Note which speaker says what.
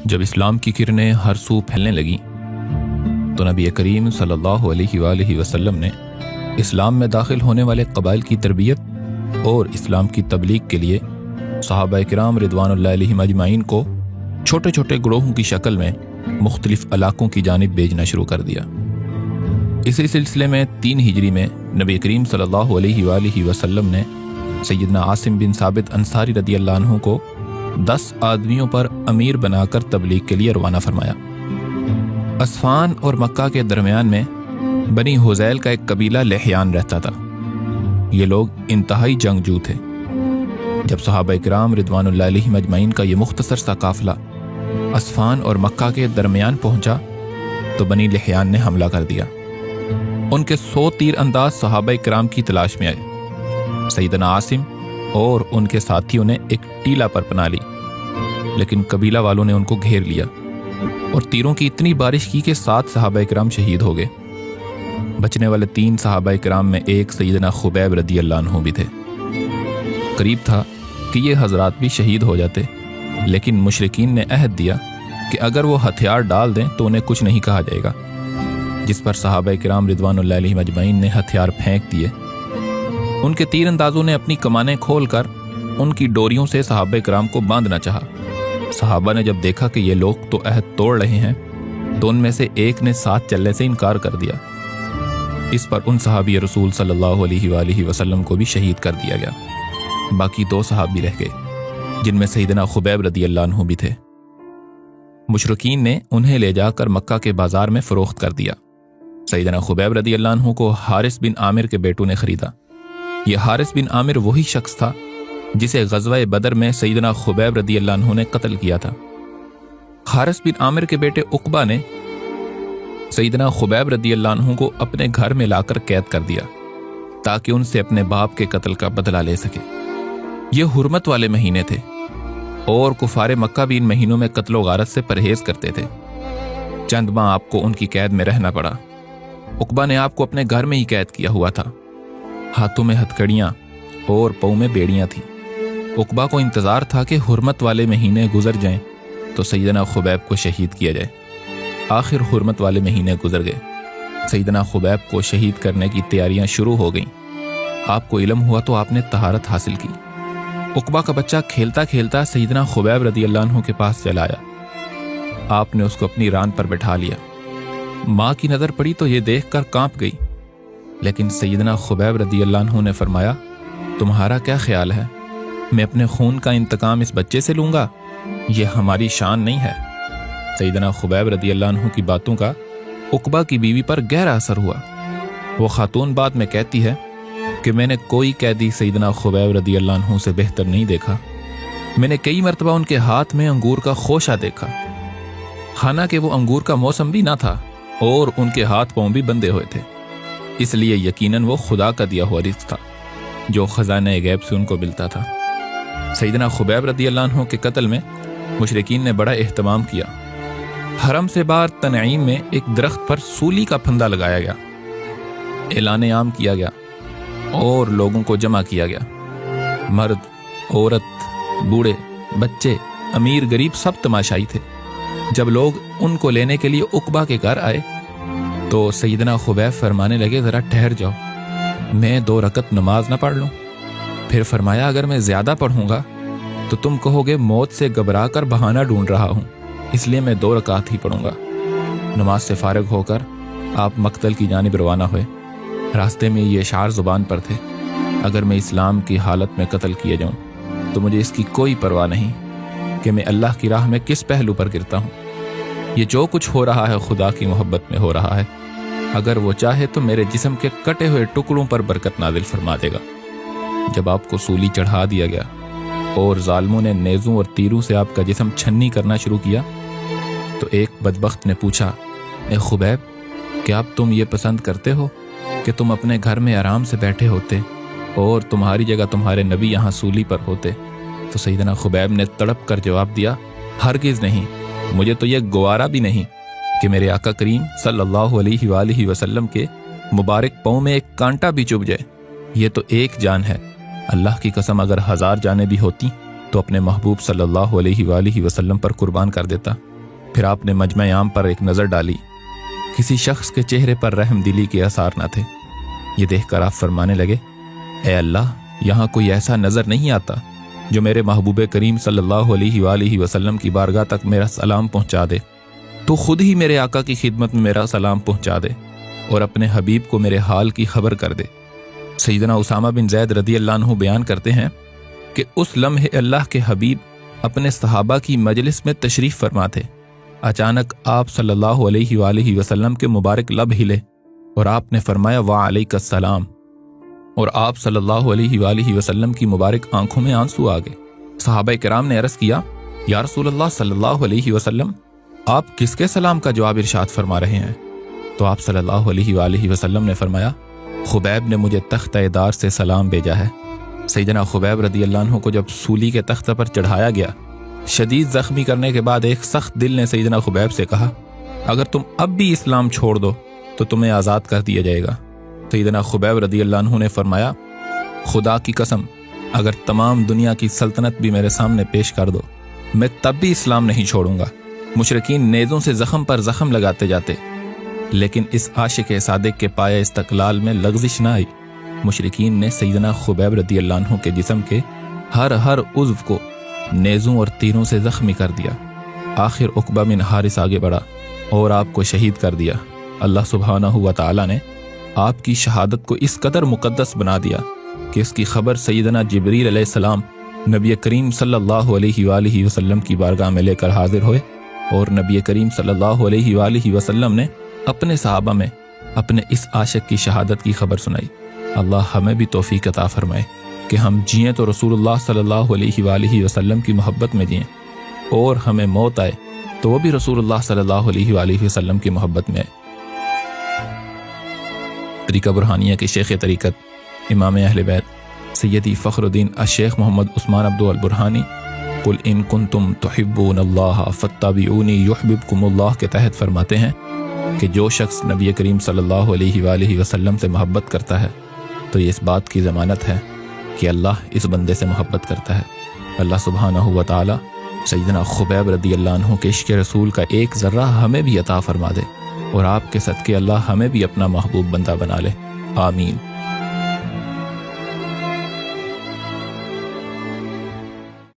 Speaker 1: جب اسلام کی کرنیں ہر سو پھیلنے لگیں تو نبی کریم صلی اللہ علیہ وآلہ وسلم نے اسلام میں داخل ہونے والے قبائل کی تربیت اور اسلام کی تبلیغ کے لیے صحابہ کرام رضوان اللہ علیہم اجمعین کو چھوٹے چھوٹے گروہوں کی شکل میں مختلف علاقوں کی جانب بھیجنا شروع کر دیا۔ اسی سلسلے میں 3 ہجری میں نبی کریم صلی اللہ علیہ وآلہ وسلم نے سیدنا عاصم بن ثابت انصاری رضی اللہ عنہ کو 10 آدمیوں پر امیر بنا کر تبلیغ کے لیے روانہ فرمایا۔ اصفہان اور مکہ کے درمیان میں بنی حذیل کا ایک قبیلہ لحیان رہتا تھا۔ یہ لوگ انتہائی جنگجو تھے۔ جب صحابہ کرام رضوان اللہ علیہم اجمعین کا یہ مختصر سا قافلہ اصفہان اور مکہ کے درمیان پہنچا تو بنی لحیان نے حملہ کر دیا۔ ان کے 100 تیر انداز صحابہ کرام کی تلاش میں آئے۔ سیدنا عاصم اور ان کے ساتھیوں نے ایک ٹیلا پر پناہ لی، لیکن قبیلہ والوں نے ان کو گھیر لیا اور تیروں کی اتنی بارش کی کہ 7 صحابہ کرام شہید ہو گئے۔ بچنے والے 3 صحابہ کرام میں ایک سیدنا خبیب رضی اللہ عنہ بھی تھے۔ قریب تھا کہ یہ حضرات بھی شہید ہو جاتے، لیکن مشرکین نے عہد دیا کہ اگر وہ ہتھیار ڈال دیں تو انہیں کچھ نہیں کہا جائے گا، جس پر صحابہ کرام رضوان اللہ علیہم اجمعین نے ہتھیار پھینک دیے۔ ان کے تیر اندازوں نے اپنی کمانیں کھول کر ان کی ڈوریوں سے صحابہ کرام کو باندھنا چاہا۔ صحابہ نے جب دیکھا کہ یہ لوگ تو عہد توڑ رہے ہیں تو ان میں سے ایک نے ساتھ چلنے سے انکار کر دیا۔ اس پر ان صحابی رسول صلی اللہ علیہ وآلہ وسلم کو بھی شہید کر دیا گیا۔ باقی 2 صحابی رہ گئے، جن میں سیدنا خبیب رضی اللہ عنہ بھی تھے۔ مشرکین نے انہیں لے جا کر مکہ کے بازار میں فروخت کر دیا۔ سیدنا خبیب رضی اللہ عنہ کو حارث بن عامر کے بیٹوں نے خریدا۔ یہ حارث بن عامر وہی شخص تھا جسے غزوہ بدر میں سیدنا خبیب رضی اللہ عنہ نے قتل کیا تھا۔ حارث بن عامر کے بیٹے عقبہ نے سیدنا خبیب رضی اللہ عنہ کو اپنے گھر میں لا کر قید کر دیا تاکہ ان سے اپنے باپ کے قتل کا بدلہ لے سکے۔ یہ حرمت والے مہینے تھے اور کفار مکہ بھی ان مہینوں میں قتل و غارت سے پرہیز کرتے تھے۔ چند ماہ آپ کو ان کی قید میں رہنا پڑا۔ عقبہ نے آپ کو اپنے گھر میں ہی قید کیا ہوا تھا۔ ہاتھوں میں ہتھکڑیاں اور پاؤں میں بیڑیاں تھیں۔ عقبہ کو انتظار تھا کہ حرمت والے مہینے گزر جائیں تو سیدنا خبیب کو شہید کیا جائے۔ آخر حرمت والے مہینے گزر گئے۔ سیدنا خبیب کو شہید کرنے کی تیاریاں شروع ہو گئیں۔ آپ کو علم ہوا تو آپ نے طہارت حاصل کی۔ عقبہ کا بچہ کھیلتا کھیلتا سیدنا خبیب رضی اللہ عنہ کے پاس چلا آیا۔ آپ نے اس کو اپنی ران پر بٹھا لیا۔ ماں کی نظر پڑی تو یہ دیکھ کر کانپ گئی، لیکن سیدنا خبیب رضی اللہ عنہ نے فرمایا، تمہارا کیا خیال ہے؟ میں اپنے خون کا انتقام اس بچے سے لوں گا؟ یہ ہماری شان نہیں ہے۔ سیدنا خبیب رضی اللہ عنہ کی باتوں کا عقبہ کی بیوی پر گہرا اثر ہوا۔ وہ خاتون بعد میں کہتی ہے کہ میں نے کوئی قیدی سیدنا خبیب رضی اللہ عنہ سے بہتر نہیں دیکھا۔ میں نے کئی مرتبہ ان کے ہاتھ میں انگور کا خوشہ دیکھا، حالانکہ وہ انگور کا موسم بھی نہ تھا اور ان کے ہاتھ پاؤں بھی بندھے ہوئے تھے۔ اس لیے یقیناً وہ خدا کا دیا ہوا رزق تھا جو خزانہ غیب سے ان کو ملتا تھا۔ سیدنا خبیب رضی اللہ عنہ کے قتل میں مشرکین نے بڑا اہتمام کیا۔ حرم سے باہر تنعیم میں ایک درخت پر سولی کا پھندا لگایا گیا، اعلان عام کیا گیا اور لوگوں کو جمع کیا گیا۔ مرد، عورت، بوڑھے، بچے، امیر، غریب سب تماشائی تھے۔ جب لوگ ان کو لینے کے لیے عقبہ کے گھر آئے تو سیدنا خبیب فرمانے لگے، ذرا ٹھہر جاؤ، میں 2 رکعت نماز نہ پڑھ لوں؟ پھر فرمایا، اگر میں زیادہ پڑھوں گا تو تم کہو گے موت سے گھبرا کر بہانہ ڈھونڈ رہا ہوں، اس لیے میں 2 رکعت ہی پڑھوں گا۔ نماز سے فارغ ہو کر آپ مقتل کی جانب روانہ ہوئے۔ راستے میں یہ اشعار زبان پر تھے، اگر میں اسلام کی حالت میں قتل کیے جاؤں تو مجھے اس کی کوئی پرواہ نہیں کہ میں اللہ کی راہ میں کس پہلو پر گرتا ہوں۔ یہ جو کچھ ہو رہا ہے خدا کی محبت میں ہو رہا ہے، اگر وہ چاہے تو میرے جسم کے کٹے ہوئے ٹکڑوں پر برکت نازل فرما دے گا۔ جب آپ کو سولی چڑھا دیا گیا اور ظالموں نے نیزوں اور تیروں سے آپ کا جسم چھنی کرنا شروع کیا تو ایک بدبخت نے پوچھا، اے خبیب، کیا اب تم یہ پسند کرتے ہو کہ تم اپنے گھر میں آرام سے بیٹھے ہوتے اور تمہاری جگہ تمہارے نبی یہاں سولی پر ہوتے؟ تو سیدنا خبیب نے تڑپ کر جواب دیا، ہرگز نہیں، مجھے تو یہ گوارا بھی نہیں کہ میرے آقا کریم صلی اللہ علیہ وآلہ وسلم کے مبارک پاؤں میں ایک کانٹا بھی چبھ جائے۔ یہ تو ایک جان ہے، اللہ کی قسم اگر 1000 جانیں بھی ہوتی تو اپنے محبوب صلی اللہ علیہ وآلہ وسلم پر قربان کر دیتا۔ پھر آپ نے مجمع عام پر ایک نظر ڈالی، کسی شخص کے چہرے پر رحم دلی کے آثار نہ تھے۔ یہ دیکھ کر آپ فرمانے لگے، اے اللہ، یہاں کوئی ایسا نظر نہیں آتا جو میرے محبوب کریم صلی اللہ علیہ وآلہ وسلم کی بارگاہ تک میرا سلام پہنچا دے، تو خود ہی میرے آقا کی خدمت میں میرا سلام پہنچا دے اور اپنے حبیب کو میرے حال کی خبر کر دے۔ سیدنا اسامہ بن زید رضی اللہ عنہ بیان کرتے ہیں کہ اس لمحے اللہ کے حبیب اپنے صحابہ کی مجلس میں تشریف فرما تھے۔ اچانک آپ صلی اللہ علیہ وآلہ وسلم کے مبارک لب ہلے اور آپ نے فرمایا وعلیک السلام، اور آپ صلی اللہ علیہ وآلہ وسلم کی مبارک آنکھوں میں آنسو آ گئے۔ صحابہ کرام نے عرض کیا، یا رسول اللہ صلی اللہ علیہ وسلم، آپ کس کے سلام کا جواب ارشاد فرما رہے ہیں؟ تو آپ صلی اللہ علیہ وآلہ وسلم نے فرمایا، خبیب نے مجھے تختہ دار سے سلام بھیجا ہے۔ سیدنا خبیب رضی اللہ عنہ کو جب سولی کے تختہ پر چڑھایا گیا، شدید زخمی کرنے کے بعد ایک سخت دل نے سیدنا خبیب سے کہا، اگر تم اب بھی اسلام چھوڑ دو تو تمہیں آزاد کر دیا جائے گا۔ سیدنا خبیب رضی اللہ عنہ نے فرمایا، خدا کی قسم، اگر تمام دنیا کی سلطنت بھی میرے سامنے پیش کر دو، میں تب بھی اسلام نہیں چھوڑوں گا۔ مشرکین نیزوں سے زخم پر زخم لگاتے جاتے، لیکن اس عاشق صادق کے پایہ استقلال میں لغزش نہ آئی۔ مشرکین نے سیدنا خبیب رضی اللہ عنہ کے جسم کے ہر عضو کو نیزوں اور تیروں سے زخمی کر دیا۔ آخر عقبہ بن حارث آگے بڑھا اور آپ کو شہید کر دیا۔ اللہ سبحانہ و تعالی نے آپ کی شہادت کو اس قدر مقدس بنا دیا کہ اس کی خبر سیدنا جبریل علیہ السلام نبی کریم صلی اللہ علیہ وآلہ وسلم کی بارگاہ میں لے کر حاضر ہوئے، اور نبی کریم صلی اللہ علیہ وآلہ وسلم نے اپنے صحابہ میں اپنے اس عاشق کی شہادت کی خبر سنائی۔ اللہ ہمیں بھی توفیق عطا فرمائے کہ ہم جئیں تو رسول اللہ صلی اللہ علیہ وآلہ وسلم کی محبت میں جئیں، اور ہمیں موت آئے تو وہ بھی رسول اللہ صلی اللہ علیہ وآلہ وسلم کی محبت میں آئے۔ طریقہ برہانیہ کے شیخ طریقت امام اہل بیت سیدی فخر الدین الشیخ محمد عثمان عبدو البرہانی قل ان کنتم تحبون اللہ فاتبعونی یحببکم اللہ کے تحت فرماتے ہیں کہ جو شخص نبی کریم صلی اللہ علیہ وآلہ وسلم سے محبت کرتا ہے تو یہ اس بات کی ضمانت ہے کہ اللہ اس بندے سے محبت کرتا ہے۔ اللہ سبحانہ و تعالی سیدنا خبیب رضی اللہ عنہ کے عشق رسول کا ایک ذرہ ہمیں بھی عطا فرما دے، اور آپ کے صدقے اللہ ہمیں بھی اپنا محبوب بندہ بنا لے، آمین۔